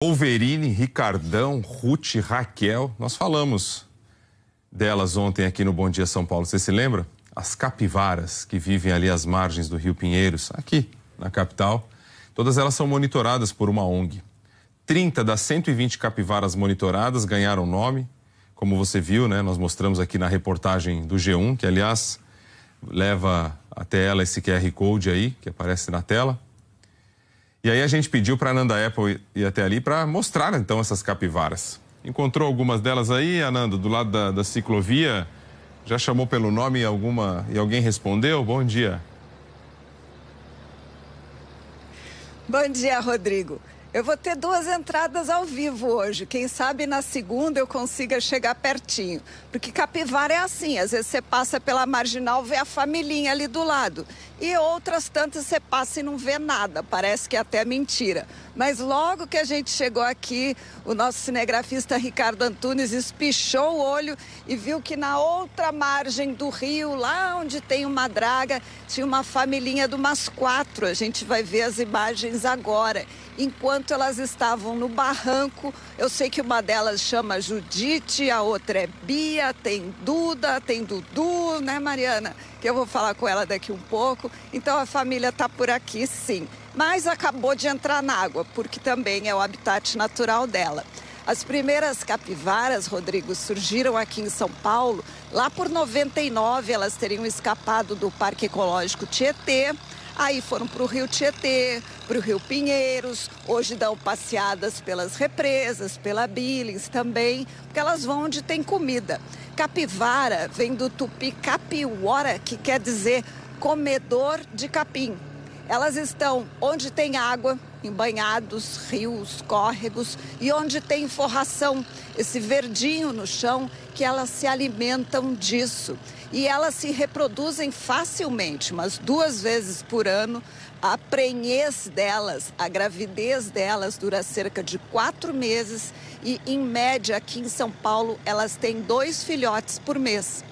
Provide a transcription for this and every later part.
Wolverine, Ricardão, Ruth, Raquel, nós falamos delas ontem aqui no Bom Dia São Paulo, você se lembra? As capivaras que vivem ali às margens do Rio Pinheiros, aqui na capital, todas elas são monitoradas por uma ONG. 30 das 120 capivaras monitoradas ganharam nome, como você viu, né? Nós mostramos aqui na reportagem do G1, que aliás leva até ela esse QR Code aí, que aparece na tela. E aí a gente pediu para a Ananda Apple ir até ali para mostrar então essas capivaras. Encontrou algumas delas aí, Ananda, do lado da ciclovia? Já chamou pelo nome e alguém respondeu? Bom dia. Bom dia, Rodrigo. Eu vou ter 2 entradas ao vivo hoje. Quem sabe na segunda eu consiga chegar pertinho. Porque capivara é assim, às vezes você passa pela marginal, vê a familhinha ali do lado. E outras tantas você passa e não vê nada, parece que é até mentira. Mas logo que a gente chegou aqui, o nosso cinegrafista Ricardo Antunes espichou o olho e viu que na outra margem do rio, lá onde tem uma draga, tinha uma familhinha de umas 4. A gente vai ver as imagens agora. Enquanto elas estavam no barranco, eu sei que uma delas chama Judite, a outra é Bia, tem Duda, tem Dudu, né, Mariana? Que eu vou falar com ela daqui um pouco. Então a família está por aqui, sim. Mas acabou de entrar na água, porque também é o habitat natural dela. As primeiras capivaras, Rodrigo, surgiram aqui em São Paulo. Lá por 99, elas teriam escapado do Parque Ecológico Tietê. Aí foram para o Rio Tietê, para o Rio Pinheiros, hoje dão passeadas pelas represas, pela Billings também, porque elas vão onde tem comida. Capivara vem do tupi capiwara, que quer dizer comedor de capim. Elas estão onde tem água, em banhados, rios, córregos e onde tem forração, esse verdinho no chão, que elas se alimentam disso. E elas se reproduzem facilmente, umas 2 vezes por ano. A prenhez delas, a gravidez delas dura cerca de 4 meses e, em média, aqui em São Paulo, elas têm 2 filhotes por mês,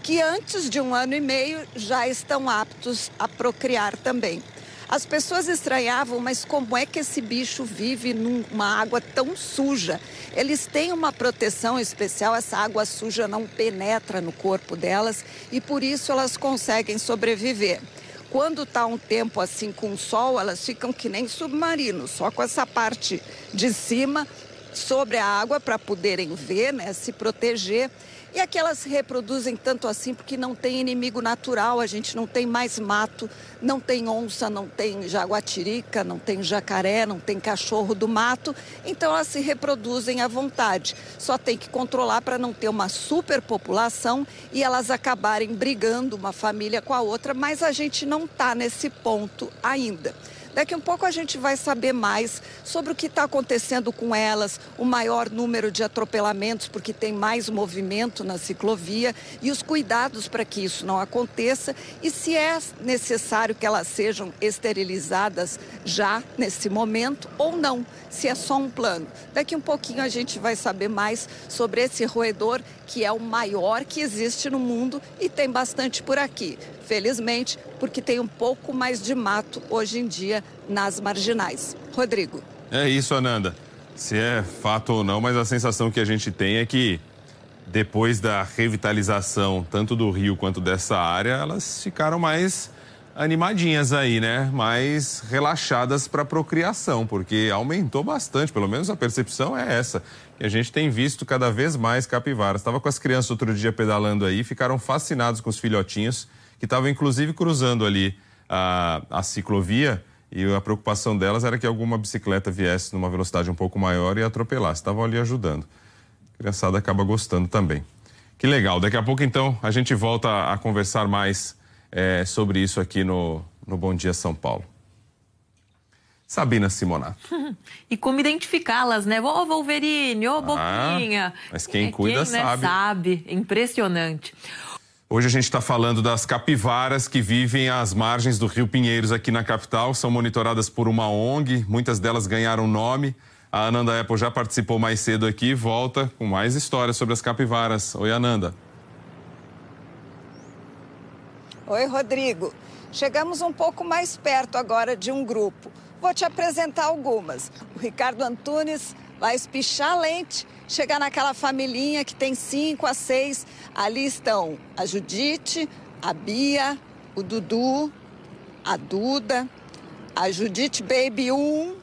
que antes de 1 ano e meio já estão aptos a procriar também. As pessoas estranhavam, mas como é que esse bicho vive numa água tão suja? Eles têm uma proteção especial, essa água suja não penetra no corpo delas e por isso elas conseguem sobreviver. Quando está um tempo assim com sol, elas ficam que nem submarinos, só com essa parte de cima sobre a água para poderem ver, né, se proteger. E aqui elas se reproduzem tanto assim porque não tem inimigo natural, a gente não tem mais mato, não tem onça, não tem jaguatirica, não tem jacaré, não tem cachorro do mato, então elas se reproduzem à vontade. Só tem que controlar para não ter uma superpopulação e elas acabarem brigando uma família com a outra, mas a gente não está nesse ponto ainda. Daqui a um pouco a gente vai saber mais sobre o que está acontecendo com elas, o maior número de atropelamentos, porque tem mais movimento na ciclovia, e os cuidados para que isso não aconteça e se é necessário que elas sejam esterilizadas já nesse momento ou não, se é só um plano. Daqui a um pouquinho a gente vai saber mais sobre esse roedor, que é o maior que existe no mundo e tem bastante por aqui. Felizmente, porque tem um pouco mais de mato hoje em dia nas marginais. Rodrigo. É isso, Ananda. Se é fato ou não, mas a sensação que a gente tem é que depois da revitalização tanto do rio quanto dessa área, elas ficaram mais animadinhas aí, né? Mais relaxadas para procriação, porque aumentou bastante, pelo menos a percepção é essa. E a gente tem visto cada vez mais capivaras. Estava com as crianças outro dia pedalando aí, ficaram fascinados com os filhotinhos, que estavam inclusive cruzando ali a ciclovia, e a preocupação delas era que alguma bicicleta viesse numa velocidade um pouco maior e atropelasse. Estavam ali ajudando. A criançada acaba gostando também. Que legal. Daqui a pouco, então, a gente volta a conversar mais sobre isso aqui no Bom Dia São Paulo. Sabina Simonato. E como identificá-las, né? Ô Wolverine, ô Boquinha. Mas quem cuida sabe. Sabe. Impressionante. Hoje a gente está falando das capivaras que vivem às margens do Rio Pinheiros aqui na capital. São monitoradas por uma ONG, muitas delas ganharam nome. A Ananda Apple já participou mais cedo aqui e volta com mais histórias sobre as capivaras. Oi, Ananda. Oi, Rodrigo. Chegamos um pouco mais perto agora de um grupo. Vou te apresentar algumas. O Ricardo Antunes vai espichar a lente, chegar naquela familhinha que tem 5 a 6. Ali estão a Judite, a Bia, o Dudu, a Duda, a Judite Baby 1,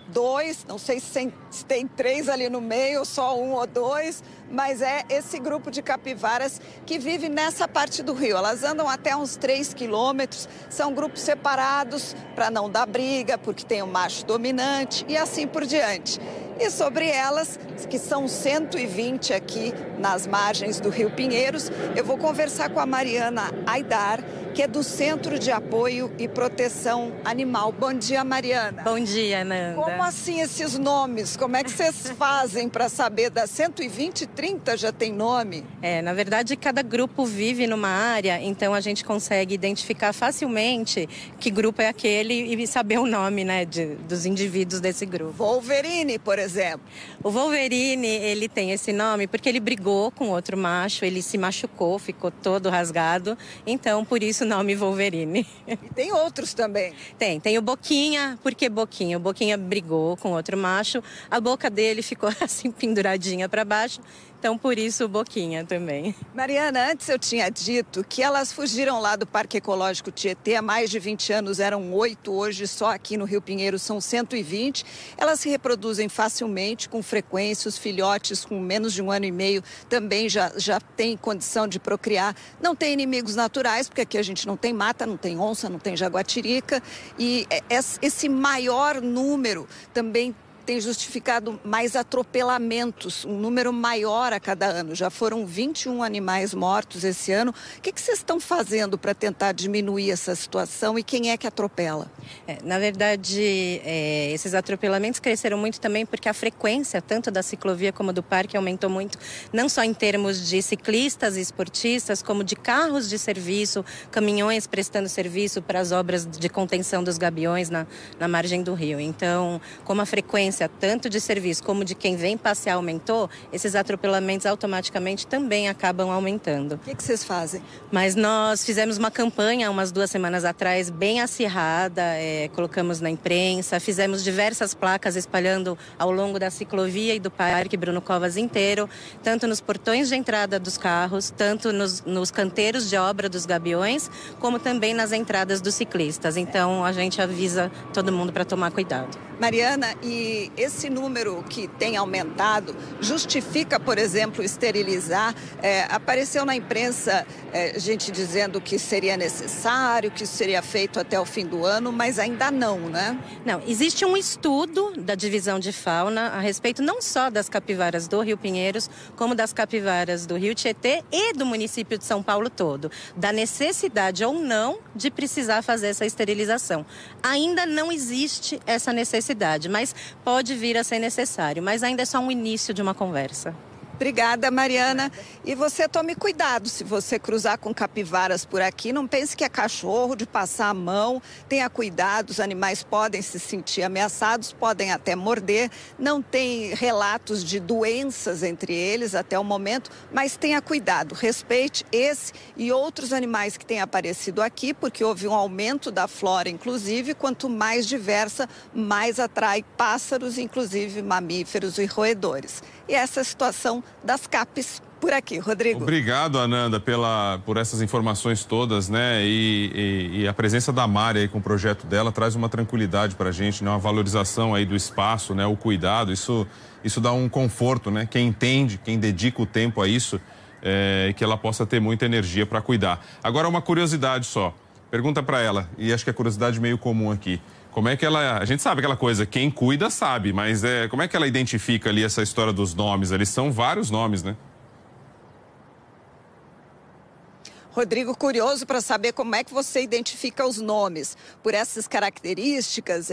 2, não sei se tem 3 ali no meio, só 1 ou 2, mas é esse grupo de capivaras que vive nessa parte do rio. Elas andam até uns 3 quilômetros, são grupos separados para não dar briga, porque tem um macho dominante e assim por diante. E sobre elas, que são 120 aqui nas margens do Rio Pinheiros, eu vou conversar com a Mariana Aidar, que é do Centro de Apoio e Proteção Animal. Bom dia, Mariana. Bom dia, Nanda. Como assim esses nomes? Como é que vocês fazem para saber? Das 120, 30 já tem nome? Na verdade, cada grupo vive numa área, então a gente consegue identificar facilmente que grupo é aquele e saber o nome, né, dos indivíduos desse grupo. Wolverine, por exemplo. O Wolverine, ele tem esse nome porque ele brigou com outro macho, ele se machucou, ficou todo rasgado, então por isso o nome Wolverine. E tem outros também? Tem o Boquinha, porque Boquinha? O Boquinha brigou com outro macho, a boca dele ficou assim penduradinha para baixo, então por isso o Boquinha também. Mariana, antes eu tinha dito que elas fugiram lá do Parque Ecológico Tietê há mais de 20 anos, eram 8, hoje só aqui no Rio Pinheiro são 120. Elas se reproduzem facilmente, com frequência, os filhotes com menos de 1 ano e meio também já têm condição de procriar. Não tem inimigos naturais, porque aqui a gente não tem mata, não tem onça, não tem jaguatirica. E esse maior número também tem justificado mais atropelamentos, um número maior a cada ano. Já foram 21 animais mortos esse ano. O que vocês estão fazendo para tentar diminuir essa situação e quem é que atropela? Na verdade, esses atropelamentos cresceram muito também porque a frequência, tanto da ciclovia como do parque, aumentou muito, não só em termos de ciclistas e esportistas, como de carros de serviço, caminhões prestando serviço para as obras de contenção dos gabiões na margem do rio. Então, como a frequência tanto de serviço como de quem vem passear aumentou, esses atropelamentos automaticamente também acabam aumentando. O que vocês fazem? Mas nós fizemos uma campanha umas 2 semanas atrás, bem acirrada, colocamos na imprensa, fizemos diversas placas espalhando ao longo da ciclovia e do Parque Bruno Covas inteiro, tanto nos portões de entrada dos carros, tanto nos canteiros de obra dos gabiões, como também nas entradas dos ciclistas. Então a gente avisa todo mundo para tomar cuidado. Mariana, e esse número que tem aumentado justifica, por exemplo, esterilizar? Apareceu na imprensa gente dizendo que seria necessário, que isso seria feito até o fim do ano, mas ainda não, né? Não, existe um estudo da divisão de fauna a respeito não só das capivaras do Rio Pinheiros, como das capivaras do Rio Tietê e do município de São Paulo todo, da necessidade ou não de precisar fazer essa esterilização. Ainda não existe essa necessidade, mas pode vir a ser necessário, mas ainda é só um início de uma conversa. Obrigada, Mariana. E você tome cuidado se você cruzar com capivaras por aqui. Não pense que é cachorro de passar a mão. Tenha cuidado, os animais podem se sentir ameaçados, podem até morder. Não tem relatos de doenças entre eles até o momento, mas tenha cuidado. Respeite esse e outros animais que têm aparecido aqui, porque houve um aumento da flora, inclusive. Quanto mais diversa, mais atrai pássaros, inclusive mamíferos e roedores. E essa situação das CAPs por aqui. Rodrigo. Obrigado, Ananda, por essas informações todas, né? E a presença da Mari aí com o projeto dela traz uma tranquilidade para a gente, né? Uma valorização aí do espaço, né? O cuidado, isso dá um conforto, né? Quem entende, quem dedica o tempo a isso, que ela possa ter muita energia para cuidar. Agora, uma curiosidade só. Pergunta para ela, e acho que é curiosidade meio comum aqui. Como é que a gente sabe aquela coisa, quem cuida sabe, mas como é que ela identifica ali essa história dos nomes? Eles são vários nomes, né? Rodrigo, curioso para saber como é que você identifica os nomes. Por essas características,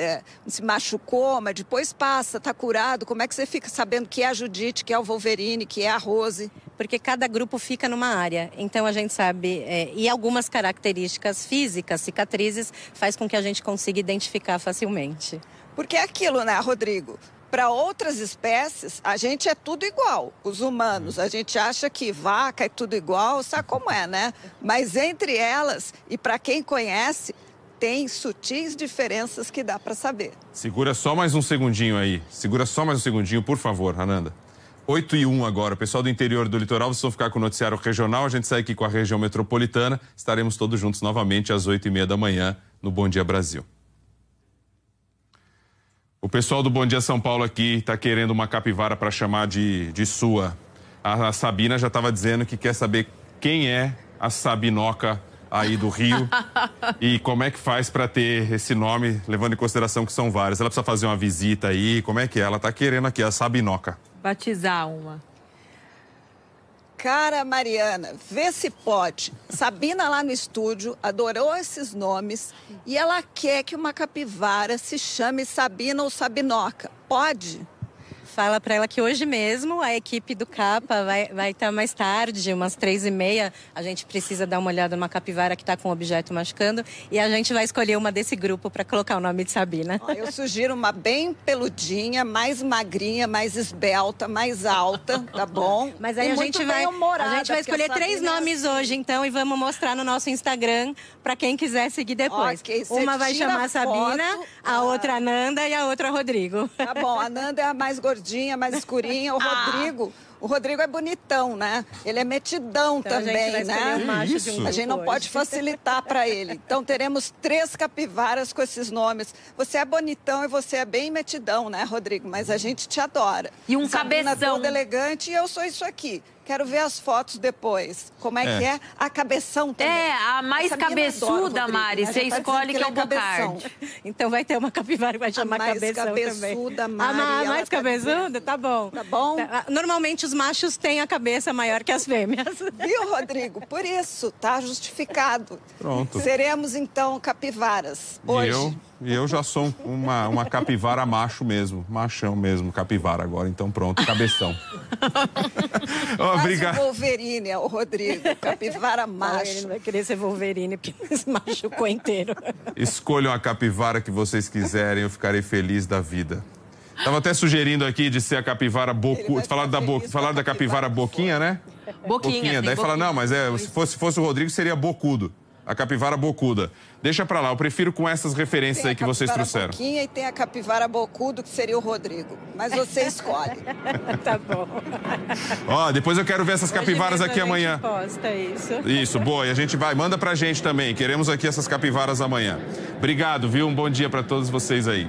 se machucou, mas depois passa, está curado. Como é que você fica sabendo que é a Judite, que é o Wolverine, que é a Rose? Porque cada grupo fica numa área, então a gente sabe, e algumas características físicas, cicatrizes, faz com que a gente consiga identificar facilmente. Porque é aquilo, né, Rodrigo? Para outras espécies, a gente é tudo igual. Os humanos, a gente acha que vaca é tudo igual, sabe como é, né? Mas entre elas, e para quem conhece, tem sutis diferenças que dá para saber. Segura só mais um segundinho aí. Segura só mais um segundinho, por favor, Ananda. 8h01 agora. O pessoal do interior do litoral, vocês vão ficar com o noticiário regional. A gente sai aqui com a região metropolitana. Estaremos todos juntos novamente às 8h30 da manhã no Bom Dia Brasil. O pessoal do Bom Dia São Paulo aqui está querendo uma capivara para chamar de sua. A Sabina já estava dizendo que quer saber quem é a Sabinoca aí do Rio e como é que faz para ter esse nome, levando em consideração que são várias. Ela precisa fazer uma visita aí, como é que é? Ela está querendo aqui a Sabinoca. Batizar uma. Cara, Mariana, vê se pode. Sabina lá no estúdio adorou esses nomes e ela quer que uma capivara se chame Sabina ou Sabinoca. Pode? Fala para ela que hoje mesmo a equipe do Capa vai estar mais tarde, umas 3h30. A gente precisa dar uma olhada numa capivara que está com um objeto machucando e a gente vai escolher uma desse grupo para colocar o nome de Sabina. Eu sugiro uma bem peludinha, mais magrinha, mais esbelta, mais alta, tá bom? Mas aí a gente vai escolher 3 nomes hoje, então, e vamos mostrar no nosso Instagram para quem quiser seguir depois. Okay, uma vai chamar Sabina, a outra Ananda e a outra Rodrigo. Tá bom, a Nanda é a mais gordinha, mais escurinha. O Rodrigo é bonitão, né? Ele é metidão então também, né? A gente não pode facilitar para ele. Então teremos 3 capivaras com esses nomes. Você é bonitão e você é bem metidão, né, Rodrigo? Mas a gente te adora. E um Sabina cabeção. toda elegante e eu sou isso aqui. Quero ver as fotos depois. Como é que é? A cabeção também. É, a mais cabeçuda, adora, Mari. Você escolhe que é o Bocard. Então vai ter uma capivara que vai chamar cabeção cabeçuda, também. Mari, A mais cabeçuda? Tá bom. Tá bom? Normalmente os machos têm a cabeça maior que as fêmeas. Viu, Rodrigo? Por isso, tá justificado. Pronto. Seremos, então, capivaras hoje. E eu já sou uma capivara macho mesmo, machão mesmo, capivara agora. Então pronto, cabeção. Obrigado. Wolverine é o Rodrigo, capivara macho. Ele não vai querer ser Wolverine, porque se machucou inteiro. Escolham a capivara que vocês quiserem, eu ficarei feliz da vida. Tava até sugerindo aqui de ser a capivara bocuda. Falaram da capivara boquinha, né? Boquinha. Daí fala, não, mas se fosse o Rodrigo, seria bocudo. A capivara bocuda. Deixa pra lá, eu prefiro com essas referências aí que vocês trouxeram. Tem a boquinha e tem a capivara bocudo, que seria o Rodrigo. Mas você escolhe. Tá bom. Ó, depois eu quero ver essas capivaras aqui amanhã. Posta isso. Isso, boa. E a gente vai, manda pra gente também. Queremos aqui essas capivaras amanhã. Obrigado, viu? Um bom dia pra todos vocês aí.